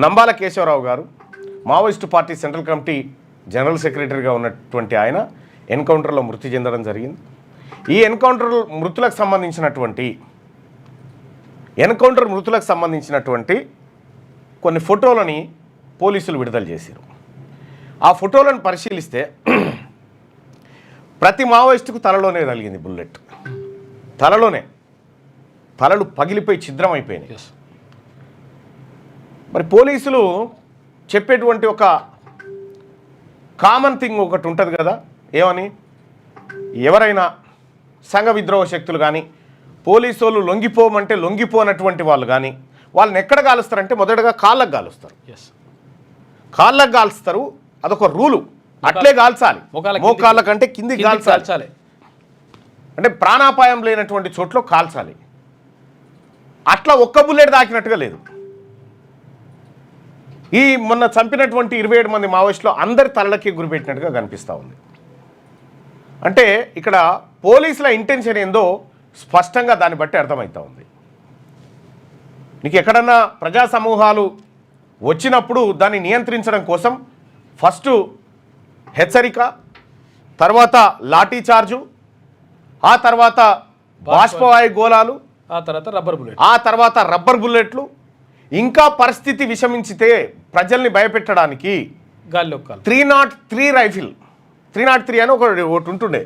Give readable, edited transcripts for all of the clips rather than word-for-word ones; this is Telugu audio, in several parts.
నంబాల కేశవరావు గారు Maoist party central committee general సెక్రటరీగా ఉన్నటువంటి ఆయన ఎన్కౌంటర్లో మృతి చెందడం జరిగింది. ఈ ఎన్కౌంటర్ మృతులకు సంబంధించినటువంటి కొన్ని ఫోటోలని పోలీసులు విడుదల చేశారు. ఆ ఫోటోలను పరిశీలిస్తే ప్రతి మావోయిస్టుకు తలలోనే తగిలింది బుల్లెట్. తలలు పగిలిపోయి ఛిద్రం అయిపోయినాయి. మరి పోలీసులు చెప్పేటువంటి ఒక కామన్ థింగ్ ఒకటి ఉంటుంది కదా, ఏమని, ఎవరైనా సంఘ విద్రోహ శక్తులు కానీ పోలీసు వాళ్ళు లొంగిపోమంటే లొంగిపోనటువంటి వాళ్ళు కానీ వాళ్ళని ఎక్కడ కాలుస్తారంటే మొదటగా కాళ్ళకు కాలుస్తారు. అదొక రూలు, అట్లే కాల్చాలి. మోకాళ్ళ కంటే కింది కాల్చాలి, అంటే ప్రాణాపాయం లేనటువంటి చోట్ల కాల్చాలి. అట్లా ఒక్క బుల్లెట్ దాకినట్టుగా లేదు. ఈ మొన్న చంపినటువంటి 27 మంది మావోయిస్టులు అందరి తలలకి గురిపెట్టినట్టుగా కనిపిస్తూ ఉంది. అంటే ఇక్కడ పోలీసుల ఇంటెన్షన్ ఏందో స్పష్టంగా దాన్ని బట్టి అర్థమవుతూ ఉంది. నీకు ఎక్కడన్నా ప్రజా సమూహాలు వచ్చినప్పుడు దాన్ని నియంత్రించడం కోసం ఫస్ట్ హెచ్చరిక, తర్వాత లాఠీ చార్జు, ఆ తర్వాత బాష్పవాయు గోళాలు, ఆ తర్వాత రబ్బర్ బుల్లెట్లు, ఇంకా పరిస్థితి విషమించితే ప్రజల్ని భయపెట్టడానికి 303 రైఫిల్, 303 అని ఒకటి ఉంటుండే.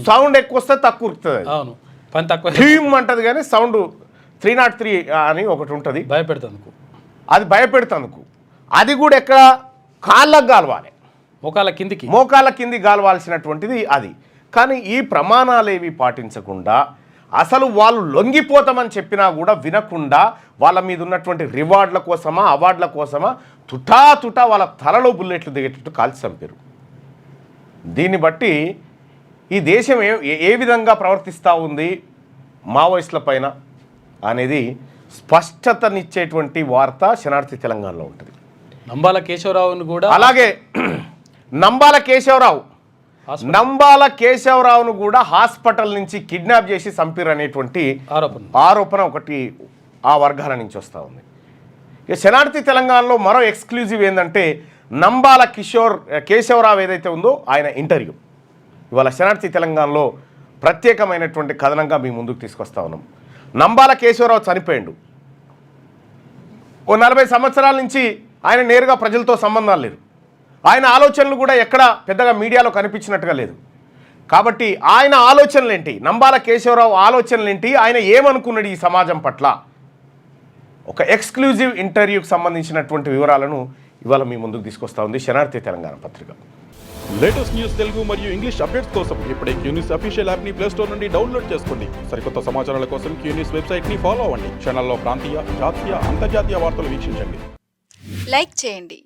సౌండ్ ఎక్కువ వస్తే తక్కువ ఉరుకుతుంది, టీమ్ అంటది కానీ సౌండ్ 303 అని ఒకటి ఉంటుంది, భయపెడుతందుకు. అది కూడా ఎక్కడ కాళ్ళకు గాలవాలి, మోకాళ్ళ కింది గాలవాల్సినటువంటిది అది. కానీ ఈ ప్రమాణాలేవి పాటించకుండా అసలు వాళ్ళు లొంగిపోతామని చెప్పినా కూడా వినకుండా వాళ్ళ మీద ఉన్నటువంటి రివార్డుల కోసమా అవార్డుల కోసమా తుటా వాళ్ళ తలలో బుల్లెట్లు దిగేటట్టు కాల్చి చంపారు. దీన్ని బట్టి ఈ దేశం ఏ విధంగా ప్రవర్తిస్తూ ఉంది మావోయిస్టుల పైన అనేది స్పష్టతనిచ్చేటువంటి వార్త శనార్థి తెలంగాణలో ఉంటుంది. నంబాల కేశవరావును కూడా అలాగే నంబాల కేశవరావును కూడా హాస్పిటల్ నుంచి కిడ్నాప్ చేసి చంపిరు అనేటువంటి ఆరోపణ ఒకటి ఆ వర్గాల నుంచి వస్తూ ఉంది. ఇక శనార్థి తెలంగాణలో మరో ఎక్స్క్లూజివ్ ఏంటంటే నంబాల కేశవరావు ఏదైతే ఉందో ఆయన ఇంటర్వ్యూ ఇవాళ శనార్థి తెలంగాణలో ప్రత్యేకమైనటువంటి కథనంగా మీ ముందుకు తీసుకొస్తా ఉన్నాం. నంబాల కేశవరావు చనిపోయిండు. ఓ 40 సంవత్సరాల నుంచి ఆయన నేరుగా ప్రజలతో సంబంధాలు లేరు. ఆయన ఆలోచనలు కూడా ఎక్కడ పెద్దగా మీడియాలో కనిపించినట్టుగా లేదు. కాబట్టి ఆయన ఆలోచనలు ఏంటి, నంబాల కేశవరావు ఆలోచనలు ఏంటి, ఆయన ఏమనుకున్నాడు ఈ సమాజం పట్ల, ఒక ఎక్స్క్లూజివ్ ఇంటర్వ్యూకి సంబంధించినటువంటి వివరాలను ఇవాళ మీ ముందుకు తీసుకొస్తా ఉంది శనార్థి తెలంగాణ పత్రిక. లేటెస్ట్ న్యూస్ తెలుగు మరియు ఇంగ్లీష్ అప్డేట్స్ కోసం ఇప్పుడే క్యూన్యూస్ అఫీషియల్ యాప్ని ప్లే స్టోర్ నుండి డౌన్లోడ్ చేసుకోండి. సరికొత్త సమాచారాల కోసం క్యూన్యూస్ వెబ్సైట్ని ఫాలో అవ్వండి. ఛానల్లో ప్రాంతీయ, జాతీయ, అంతర్జాతీయ వార్తలు వీక్షించండి. లైక్ చేయండి,